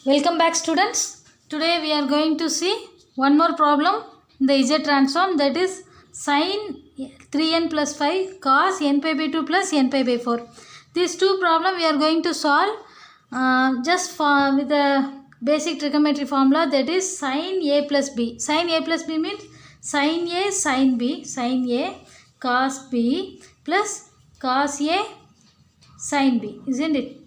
Welcome back, students. Today we are going to see one more problem in the Z transform, that is sin 3n plus 5 cos n pi by 2 plus n pi by 4. These two problems we are going to solve with the basic trigonometry formula, that is sin a plus b. Sin a plus b means sin a sin b, sin a cos b plus cos a sin b, isn't it?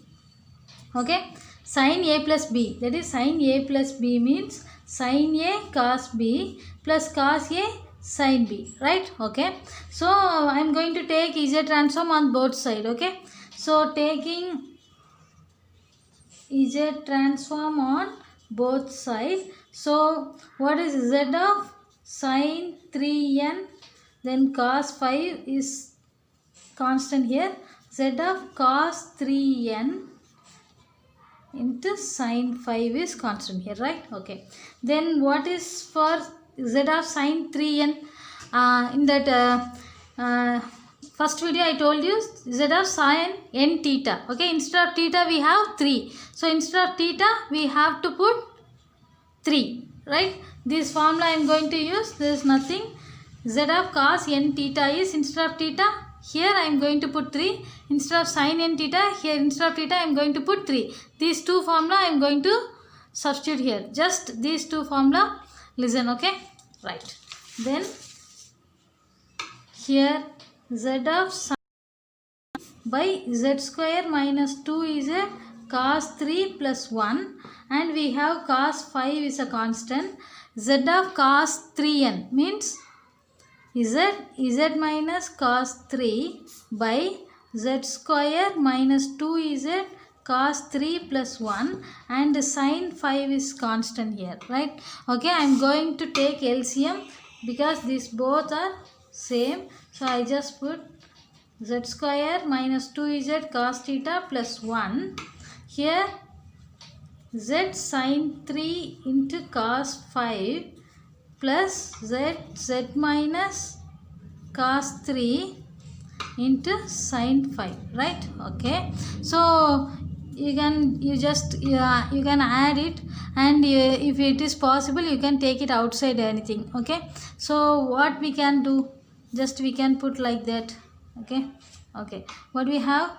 Okay. Sin a plus b, that is sin a plus b means sin a cos b plus cos a sin b, right? Okay. So I am going to take Z transform on both sides. Okay. So taking Z transform on both sides. So what is Z of sin 3n, then cos 5 is constant here. Z of cos 3n into sin 5 is constant here, right? Okay. Then what is for Z of sin 3n? In that first video I told you Z of sin n theta. Okay. Instead of theta we have 3. So instead of theta we have to put 3, right? This formula I am going to use. There is nothing. Z of cos n theta is, instead of theta, here I am going to put 3. Instead of sin n theta, here instead of theta I am going to put 3. These two formula I am going to substitute here. Just these two formula. Listen, okay? Right. Then here Z of sin by Z square minus 2Z cos 3 plus 1, and we have cos 5 is a constant. Z of cos 3n means Z minus cos 3 by Z square minus 2Z cos 3 plus 1, and sin 5 is constant here, right? Okay, I am going to take LCM because these both are same. So I just put Z square minus 2Z cos theta plus 1. Here Z sin 3 into cos 5 plus Z minus cos 3 into sin 5, right? Okay. So you can add it, and if it is possible you can take it outside anything. Okay. So what we can do, just we can put like that. Okay. Okay. What we have,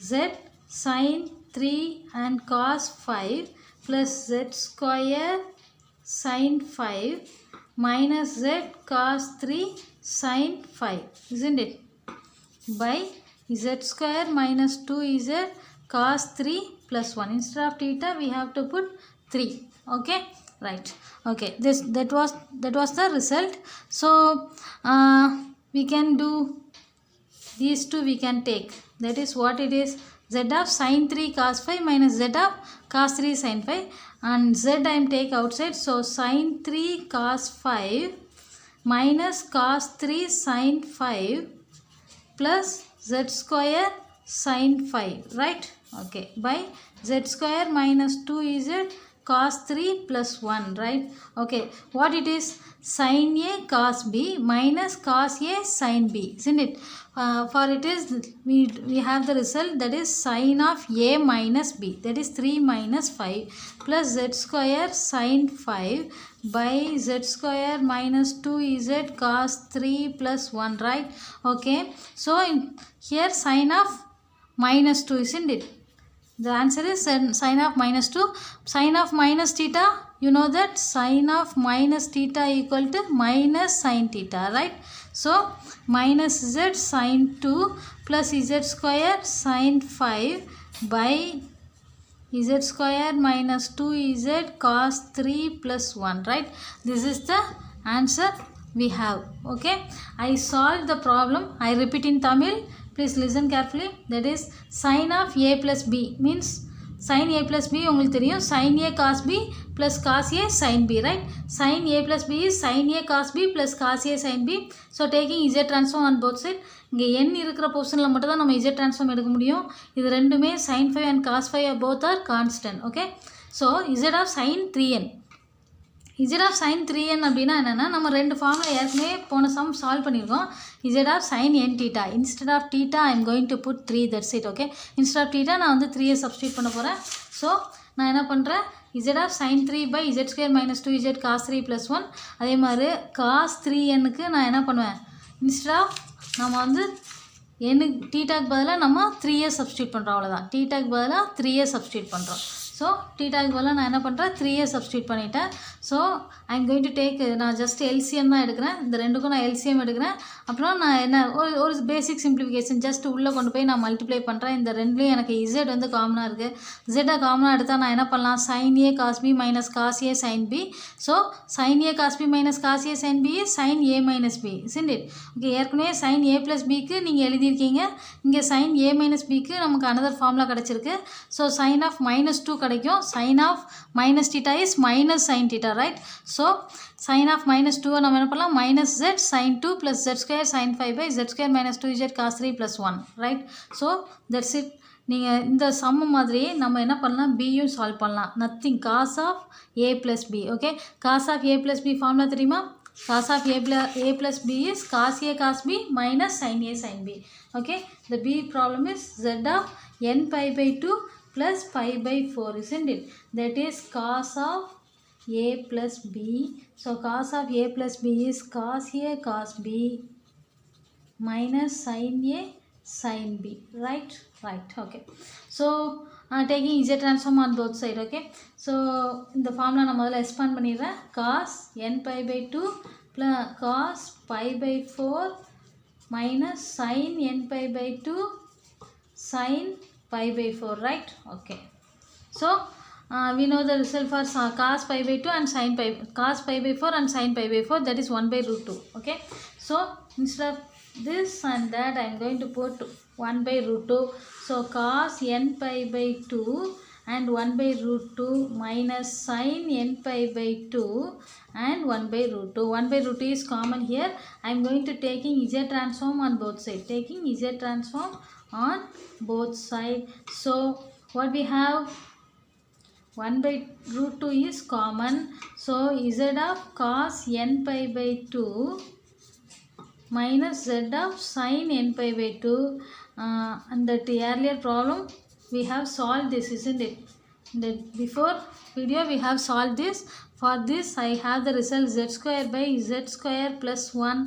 Z sin 3 and cos 5 plus Z square sin 5 minus Z cos 3 sin 5, isn't it? By Z square minus 2Z cos 3 plus 1. Instead of theta we have to put 3. Okay, right. Okay, that was the result. So we can do these two, we can take, that is what it is, Z of sin 3 cos 5 minus Z of cos 3 sin 5, and Z I am take outside. So sin 3 cos 5 minus cos 3 sin 5 plus Z square sin 5, right? Okay, by Z square minus 2Z cos 3 plus 1, right? Okay, what it is, sin A cos B minus cos A sin B, isn't it? For it is, we have the result, that is sin of A minus B, that is 3 minus 5 plus Z square sin 5 by Z square minus 2Z cos 3 plus 1, right? Okay, so here sin of minus 2, isn't it? The answer is sin of minus 2. Sin of minus theta, you know that sin of minus theta equal to minus sin theta, right? So minus Z sin 2 plus Z square sin 5 by Z square minus 2Z cos 3 plus 1, right? This is the answer we have. Okay, I solved the problem. I repeat in Tamil. Please listen carefully. That is sin of A plus B means sin A plus B உங்களுக்கு தெரியும், sin A cos B plus cos A sin B, right? Sin A plus B is sin A cos B plus cos A sin B. So taking Z transform on both sides. இங்கே n இருக்கிற பொசிஷனில் மட்டும் தான் நம்ம Z transform எடுக்க முடியும். இது ரெண்டுமே sin 5 and cos 5 both are constant. Okay. So Z of sin 3n. Z of sin 3n அப்படின்னா என்னென்னா, நம்ம ரெண்டு ஃபார்முலா ஏற்கனவே போன சம் சால்வ் பண்ணியிருக்கோம். Z of sin n theta. Instead of theta I am going to put 3, that's it. Okay. Instead of theta நான் வந்து 3 substitute பண்ண போகிறேன். So நான் என்ன பண்ணுறேன் z of sin 3 by z square minus 2z cos 3 plus 1. அதே மாதிரி cos 3nக்கு நான் என்ன பண்ணுவேன், instead of நம்ம வந்து n தீட்டாக்கு பதிலாக நம்ம 3a சப்ஸ்டியூட் பண்ணுறோம், அவ்வளோதான். தீட்டாக்கு பதிலாக 3a சப்ஸ்டியூட் பண்ணுறோம். ஸோ தீட்டாக்கு பதிலாக நான் என்ன பண்ணுறேன், 3a சப்ஸ்டியூட் பண்ணிட்டேன். So I am going to take, நான் ஜஸ்ட் எல்சிஎம் தான் எடுக்கிறேன், இந்த ரெண்டுக்கும் நான் எல்சிஎம் எடுக்கிறேன். அப்புறம் நான் என்ன ஒரு பேசிக் சிம்பிளிஃபிகேஷன் ஜஸ்ட் உள்ளே கொண்டு போய் நான் மல்டிப்ளை பண்ணுறேன். இந்த ரெண்டுலேயும் எனக்கு z வந்து காமனாக இருக்குது. z காமனாக எடுத்தால் நான் என்ன பண்ணலாம், sin a cos b minus cos a sin b. So sin a cos b minus cos a sin b is sin a minus b, isn't it? Okay, ஏற்கனவே sin a plus bக்கு நீங்கள் எழுதியிருக்கீங்க, இங்கே sin a minus bக்கு நமக்கு another formula கிடச்சிருக்கு. So sin of minus 2 கிடைக்கும். sin of minus theta is minus sin theta, right? So sin of minus 2 நம்ம என்ன பண்ணலாம், minus z sin 2 plus z square sin 5 by z square minus 2z cos 3 plus 1, right? So that's it. நீங்கள் இந்த சம்ம மாதிரியே நம்ம என்ன பண்ணலாம், பியும் சால்வ் பண்ணலாம். Nothing, cos of a plus b. Okay, cos of a plus b formula தெரியுமா? cos of a plus b is cos a cos b minus sin a sin b. Okay, the b problem is z of n pi by 2 plus pi by 4, isn't it? That is cos of a plus b. So cos of a plus b is cos a cos b minus sin a sin b, right? Okay, so taking z transform on both side. Okay, so இந்த formula நான் முதல்ல expand பண்ணிடுறேன். cos n pi by 2 plus cos pi by 4 minus sin n pi by 2 sin pi by 4, right? Okay, so we know the result for cos pi by 2 and sin pi, cos pi by 4 and sin pi by 4, that is 1 by root 2. Okay, so instead of this and that I am going to put 1 by root 2. So cos n pi by 2 and 1 by root 2 minus sin n pi by 2 and 1 by root 2. 1 by root 2 is common here. I am going to taking z transform on both sides. Taking z transform on both sides. So what we have, 1 by root 2 is common. So z of cos n pi by 2 minus z of sin n pi by 2. And that earlier problem we have solved this, isn't it? That before video we have solved this. For this I have the result z square by z square plus 1,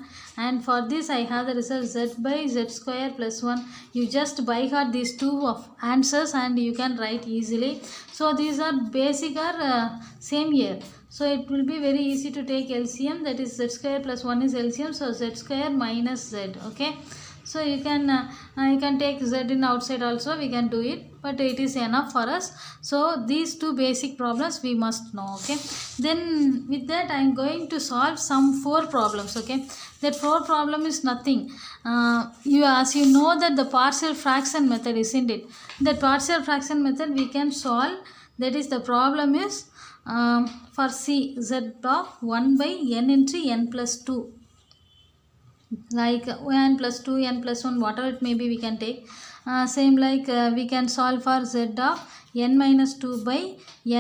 and for this I have the result z by z square plus 1. You just by heart these two of answers and you can write easily. So these are basic or same here. So it will be very easy to take LCM, that is z square plus 1 is LCM, so z square minus z. Okay, so you can take z in outside also, we can do it, but it is enough for us. So these two basic problems we must know. Okay, then with that I am going to solve some 4 problems. Okay, that 4 problem is nothing, as you know that the partial fraction method, isn't it? That partial fraction method we can solve. That is, the problem is for c, z of 1 by n into n plus 2, like n plus 2, n plus 1, whatever it may be we can take. Same like we can solve for z of n minus 2 by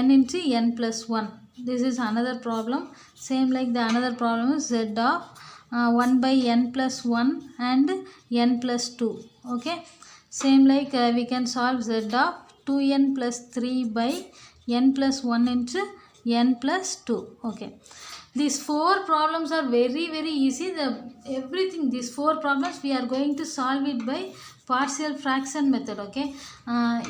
n into n plus 1. This is another problem. Same like the another problem is z of 1 by n plus 1 and n plus 2. Okay, same like we can solve z of 2n plus 3 by n plus 1 into n plus 2. Okay, these 4 problems are very easy. Everything, these 4 problems we are going to solve it by partial fraction method. Okay,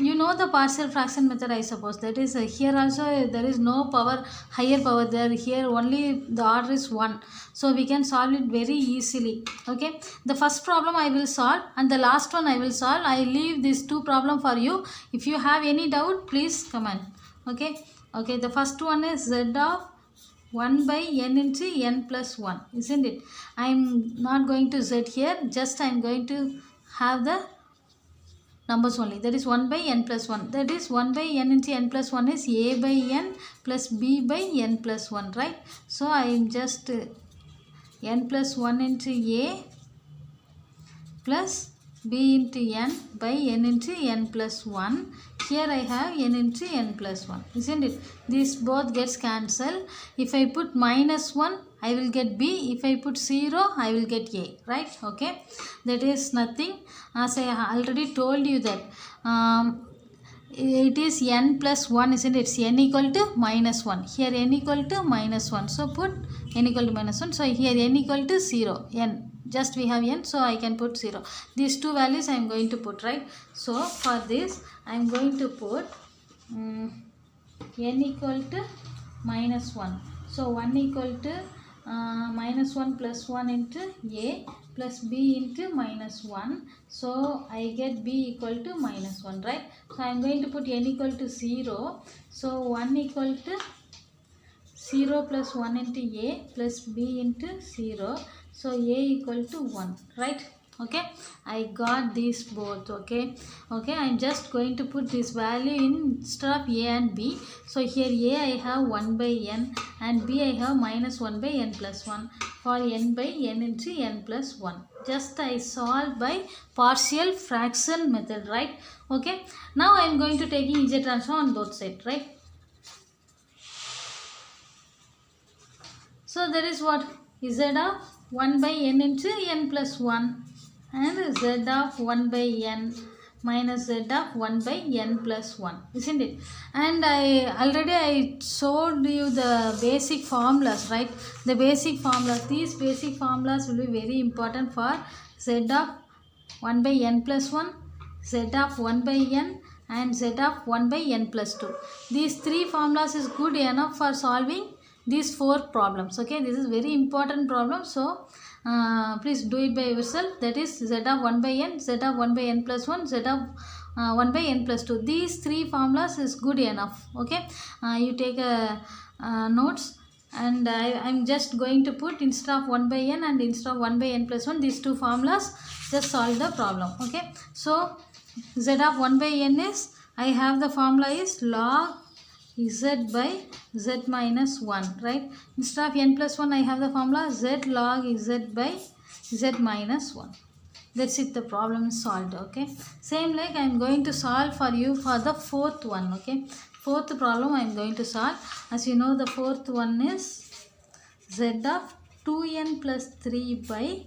you know the partial fraction method, I suppose. That is here also there is no power, higher power there. Here only the order is 1, so we can solve it very easily. Okay, the first problem I will solve and the last one I will solve. I leave these 2 problem for you. If you have any doubt, please comment. Okay, the first one is z of 1 by n into n plus 1, isn't it? I am not going to z here, just I am going to have the numbers only. That is 1 by n plus 1. That is 1 by n into n plus 1 is a by n plus b by n plus 1, right? So I am just n plus 1 into a plus b into n by n into n plus 1. Here I have n into n plus 1, isn't it? These both gets cancelled. If I put minus 1, I will get b. If I put 0, I will get a, right? Okay, that is nothing. As I already told you that it is n plus 1, isn't it? It's n equal to minus 1. Here n equal to minus 1. So put n equal to minus 1. So here n equal to 0. N. Just we have n, so I can put 0. These two values I am going to put, right? So for this I am going to put n equal to minus 1. So 1 equal to minus 1 plus 1 into a plus b into minus 1. So I get b equal to minus 1, right? So I am going to put n equal to 0. So 1 equal to 0 plus 1 into a plus b into 0. So a equal to 1, right? Okay, I got these both. Okay, I am just going to put this value in instead of a and b. So here a I have 1 by n and b I have minus 1 by n plus 1 for n by n into n plus 1. Just I solve by partial fraction method, right? Okay, now I am going to taking Z transform on both sides, right? So that is what Z of 1 by n into n plus 1 and Z of 1 by n minus Z of 1 by n plus 1, isn't it? And I showed you the basic formulas, right? The basic formulas. These basic formulas will be very important for Z of 1 by n plus 1, Z of 1 by n and Z of 1 by n plus 2. These three formulas is good enough for solving these four problems. Okay, this is very important problem. So please do it by yourself. That is Z of 1 by n, Z of 1 by n plus 1, Z of 1 by n plus 2. These three formulas is good enough. Okay, you take notes, and I am just going to put instead of 1 by n and instead of 1 by n plus 1, these two formulas, just solve the problem. Okay, so Z of 1 by n is, I have the formula is log z by z minus 1, right? Instead of n plus 1, I have the formula z log z by z minus 1. That's it, the problem is solved. Okay, same like I am going to solve for you for the fourth one. Okay, fourth problem I am going to solve. As you know, the fourth one is z of 2n plus 3 by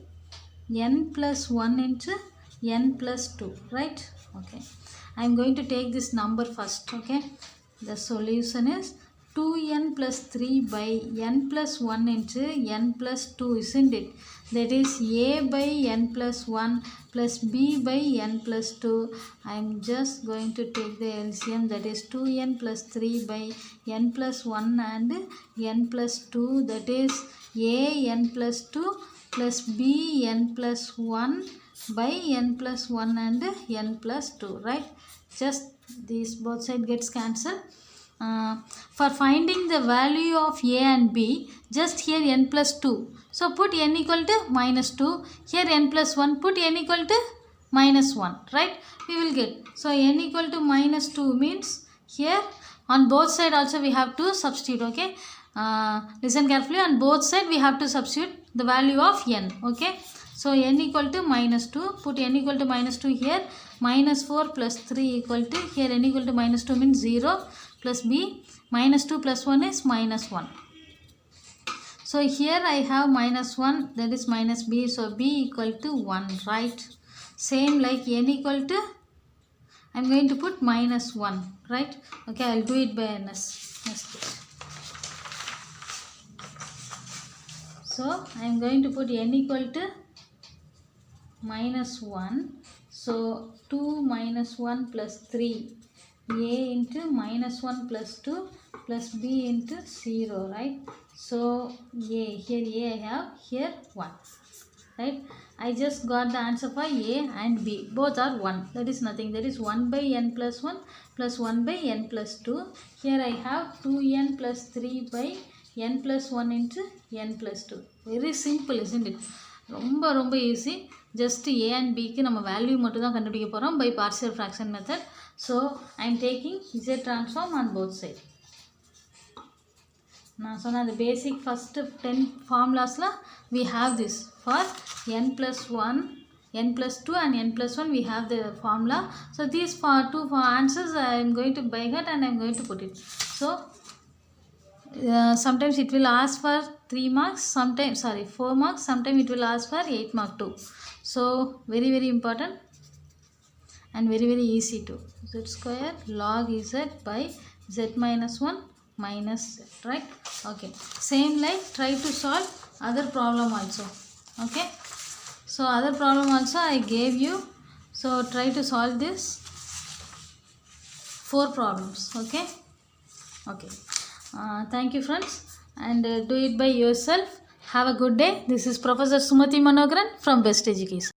n plus 1 into n plus 2, right? Okay, I am going to take this number first. Okay, the solution is 2n plus 3 by n plus 1 into n plus 2, isn't it? That is a by n plus 1 plus b by n plus 2. I am just going to take the LCM, that is 2n plus 3 by n plus 1 and n plus 2, that is a n plus 2 plus b n plus 1 by n plus 1 and n plus 2, right? Just these both side gets cancelled. For finding the value of a and b, just here n plus 2. So put n equal to minus 2. Here n plus 1, put n equal to minus 1, right? We will get. So n equal to minus 2 means here on both side also we have to substitute. Okay, listen carefully. On both side we have to substitute the value of n. Okay, so n equal to minus 2. Put n equal to minus 2 here. Minus 4 plus 3 equal to, here n equal to minus 2 means 0 plus b. Minus 2 plus 1 is minus 1. So here I have minus 1, that is minus b. So b equal to 1, right? Same like n equal to, I am going to put minus 1, right? Okay, I will do it by ns. So I am going to put n equal to minus 1. So 2 minus 1 plus 3, a into minus 1 plus 2 plus b into 0, right? So a, here a I have, here 1, right? I just got the answer for a and b. Both are 1. That is nothing. That is 1 by n plus 1 plus 1 by n plus 2. Here I have 2n plus 3 by n plus 1 into n plus 2. Very simple, isn't it? ரொம்ப easy. Just a and b க்கு நம்ம value மட்டும் தான் கண்டுபிடிக்க போறோம் by partial fraction method. So I am taking Z transform on both sides. நான் சொன்ன the basic first 10 formulas la we have this for n plus 1, n plus 2 and n plus 1 we have the formula. So these two answers I am going to by heart and I am going to put it. So sometimes it will ask for 3 marks, sometimes 4 marks, sometimes it will ask for 8 mark too. So very important. and very easy too. Z square log Z by Z minus 1 minus Z, right? Okay, same like try to solve other problem also. Okay, so other problem also I gave you, so try to solve this 4 problems. Okay. Thank you friends, and do it by yourself. Have a good day. This is Professor Sumathymanoharan from Best Education.